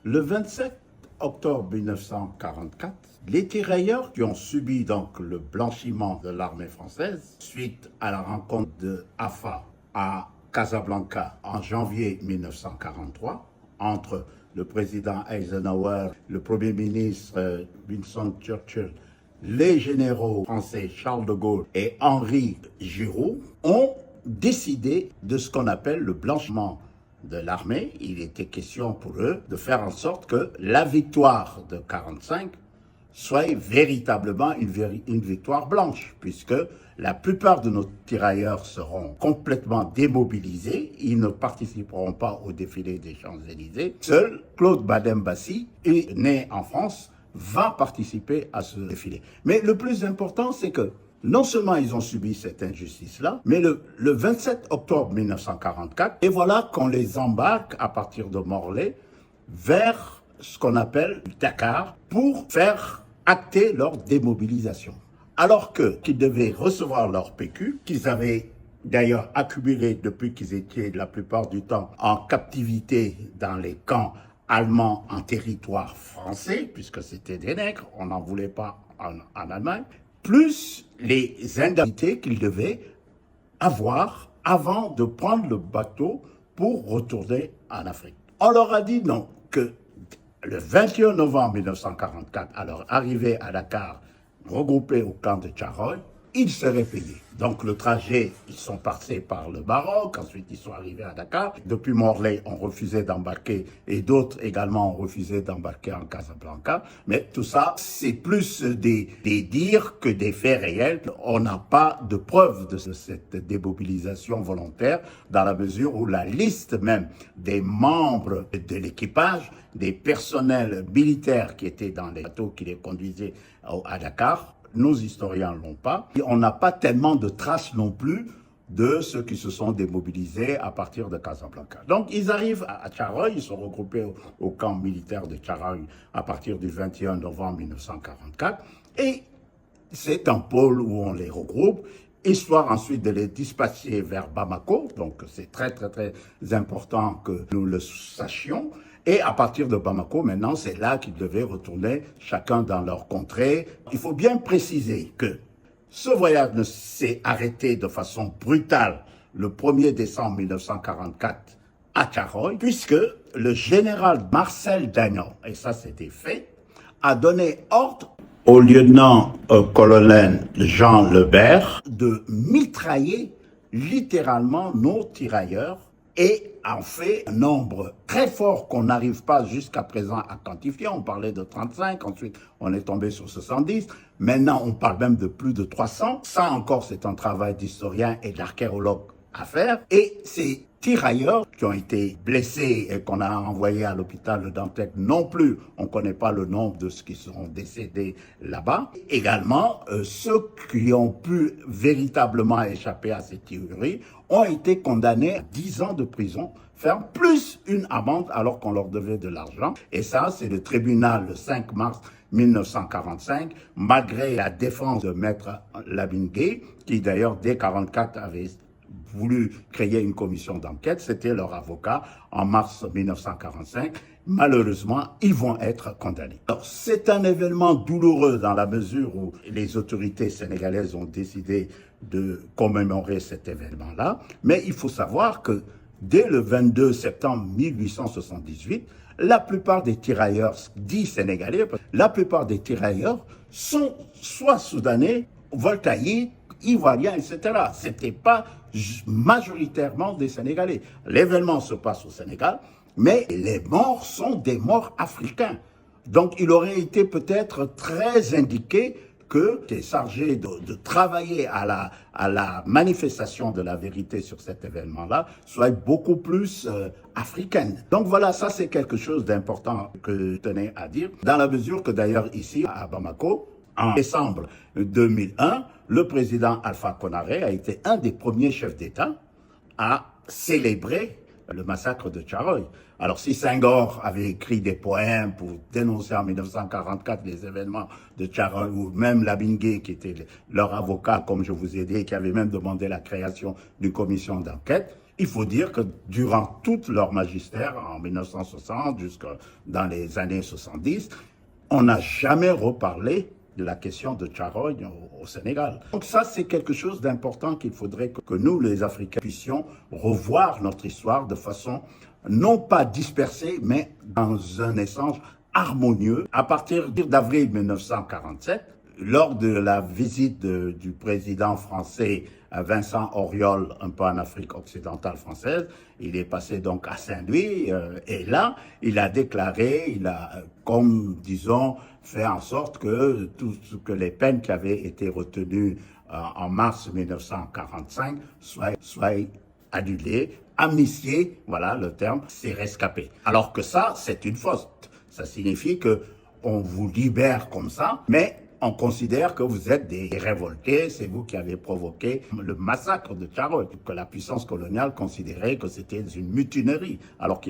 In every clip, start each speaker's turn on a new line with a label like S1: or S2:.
S1: Le 27 octobre 1944, les tirailleurs qui ont subi donc le blanchiment de l'armée française suite à la rencontre de Afa à Casablanca en janvier 1943 entre le président Eisenhower, le premier ministre Winston Churchill, les généraux français Charles de Gaulle et Henri Giroux ont décidé de ce qu'on appelle le blanchiment de l'armée. Il était question pour eux de faire en sorte que la victoire de 1945 soit véritablement une victoire blanche, puisque la plupart de nos tirailleurs seront complètement démobilisés, ils ne participeront pas au défilé des Champs-Élysées. Seul Claude Badem-Bassi, né en France, va participer à ce défilé. Mais le plus important, c'est que non seulement ils ont subi cette injustice-là, mais le 27 octobre 1944, et voilà qu'on les embarque à partir de Morlaix vers ce qu'on appelle Dakar pour faire acter leur démobilisation. Alors qu'ils devaient recevoir leur PQ, qu'ils avaient d'ailleurs accumulé depuis qu'ils étaient la plupart du temps en captivité dans les camps allemands en territoire français, puisque c'était des nègres, on n'en voulait pas en Allemagne, plus les indemnités qu'ils devaient avoir avant de prendre le bateau pour retourner en Afrique. On leur a dit non, que le 21 novembre 1944, à leur arrivée à Dakar, regroupés au camp de Tcharoy, ils seraient payés. Donc le trajet, ils sont passés par le Maroc, ensuite ils sont arrivés à Dakar. Depuis Morlaix, on refusait d'embarquer et d'autres également ont refusé d'embarquer en Casablanca. Mais tout ça, c'est plus des dires que des faits réels. On n'a pas de preuve de cette démobilisation volontaire dans la mesure où la liste même des membres de l'équipage, des personnels militaires qui étaient dans les bateaux qui les conduisaient à Dakar, nos historiens ne l'ont pas. Et on n'a pas tellement de traces non plus de ceux qui se sont démobilisés à partir de Casablanca. Donc ils arrivent à Tcharoy, ils sont regroupés au camp militaire de Tcharoy à partir du 21 novembre 1944. Et c'est un pôle où on les regroupe, histoire ensuite de les dispatcher vers Bamako. Donc c'est très important que nous le sachions. Et à partir de Bamako, maintenant, c'est là qu'ils devaient retourner chacun dans leur contrée. Il faut bien préciser que ce voyage s'est arrêté de façon brutale le 1er décembre 1944 à Tcharoy, puisque le général Marcel Dagnan, et ça c'était fait, a donné ordre au lieutenant-colonel Jean Lebert de mitrailler littéralement nos tirailleurs et en fait un nombre très fort qu'on n'arrive pas jusqu'à présent à quantifier. On parlait de 35, ensuite on est tombé sur 70, maintenant on parle même de plus de 300. Ça encore c'est un travail d'historien et d'archéologue à faire. Et ces tirailleurs qui ont été blessés et qu'on a envoyés à l'hôpital de Dantec non plus, on ne connaît pas le nombre de ceux qui sont décédés là-bas. Également, ceux qui ont pu véritablement échapper à ces tueries ont été condamnés à 10 ans de prison ferme, plus une amende alors qu'on leur devait de l'argent. Et ça, c'est le tribunal le 5 mars 1945, malgré la défense de Maître Lamine Gueye, qui d'ailleurs dès 1944 avait voulu créer une commission d'enquête, c'était leur avocat en mars 1945. Malheureusement, ils vont être condamnés. Alors, c'est un événement douloureux dans la mesure où les autorités sénégalaises ont décidé de commémorer cet événement-là, mais il faut savoir que dès le 22 septembre 1878, la plupart des tirailleurs dits sénégalais, la plupart des tirailleurs sont soit soudanais, voltaïques, ivoiriens, etc. C'était pas majoritairement des Sénégalais. L'événement se passe au Sénégal, mais les morts sont des morts africains. Donc il aurait été peut-être très indiqué que tu es chargé de travailler à la manifestation de la vérité sur cet événement-là soit beaucoup plus africaine. Donc voilà, ça c'est quelque chose d'important que je tenais à dire, dans la mesure que d'ailleurs ici à Bamako, en décembre 2001, le président Alpha Konaré a été un des premiers chefs d'État à célébrer le massacre de Tcharoy. Alors si Senghor avait écrit des poèmes pour dénoncer en 1944 les événements de Tcharoy, ou même Lamine Gueye, qui était leur avocat, comme je vous ai dit, qui avait même demandé la création d'une commission d'enquête, Il faut dire que durant tout leur magistère, en 1960 jusqu'à dans les années 70, on n'a jamais reparlé de la question de Tcharogne au Sénégal. Donc ça, c'est quelque chose d'important qu'il faudrait que nous, les Africains, puissions revoir notre histoire de façon non pas dispersée, mais dans un échange harmonieux. À partir d'avril 1947, lors de la visite du président français Vincent Auriol, un peu en Afrique occidentale française, il est passé donc à Saint-Louis et là, il a déclaré, il a, comme disons, fait en sorte que les peines qui avaient été retenues en mars 1945 soient annulées, amnistiées, voilà le terme, c'est rescapé. Alors que ça, c'est une faute. Ça signifie que on vous libère comme ça, mais on considère que vous êtes des révoltés, c'est vous qui avez provoqué le massacre de Tcharogne, que la puissance coloniale considérait que c'était une mutinerie. Alors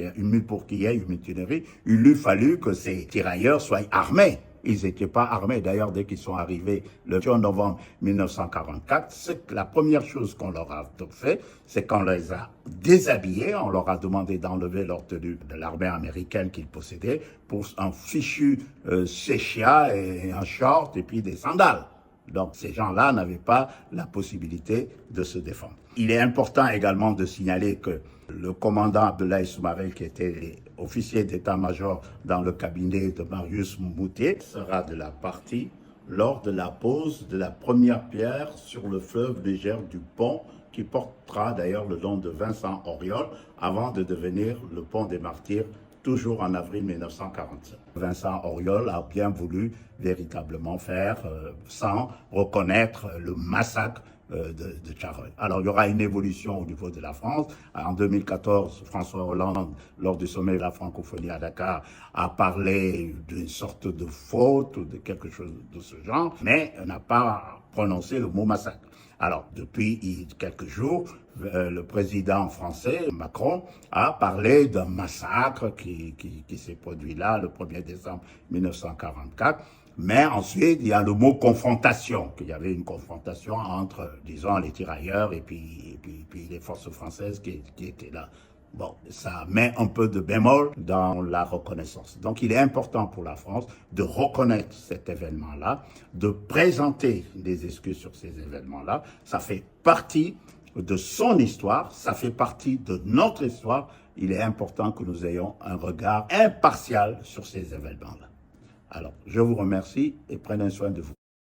S1: pour qu'il y ait une mutinerie, il eût fallu que ces tirailleurs soient armés. Ils n'étaient pas armés. D'ailleurs, dès qu'ils sont arrivés le 2 novembre 1944, la première chose qu'on leur a fait, c'est qu'on les a déshabillés. On leur a demandé d'enlever leur tenue de l'armée américaine qu'ils possédaient pour un fichu séchia et un short et puis des sandales. Donc ces gens-là n'avaient pas la possibilité de se défendre. Il est important également de signaler que le commandant Abdoulaye Soumaré, qui était officier d'état-major dans le cabinet de Marius Moutier, sera de la partie lors de la pose de la première pierre sur le fleuve Niger du pont qui portera d'ailleurs le nom de Vincent Auriol avant de devenir le pont des Martyrs toujours en avril 1947. Vincent Auriol a bien voulu véritablement faire sans reconnaître le massacre de Tcharogne. Alors, il y aura une évolution au niveau de la France. En 2014, François Hollande, lors du sommet de la francophonie à Dakar, a parlé d'une sorte de faute ou de quelque chose de ce genre, mais n'a pas prononcé le mot massacre. Alors, depuis quelques jours, le président français, Macron, a parlé d'un massacre qui s'est produit là, le 1er décembre 1944. Mais ensuite, il y a le mot confrontation, qu'il y avait une confrontation entre, disons, les tirailleurs et puis les forces françaises qui étaient là. Bon, ça met un peu de bémol dans la reconnaissance. Donc, il est important pour la France de reconnaître cet événement-là, de présenter des excuses sur ces événements-là. Ça fait partie de son histoire, ça fait partie de notre histoire. Il est important que nous ayons un regard impartial sur ces événements-là. Alors, je vous remercie et prenez soin de vous.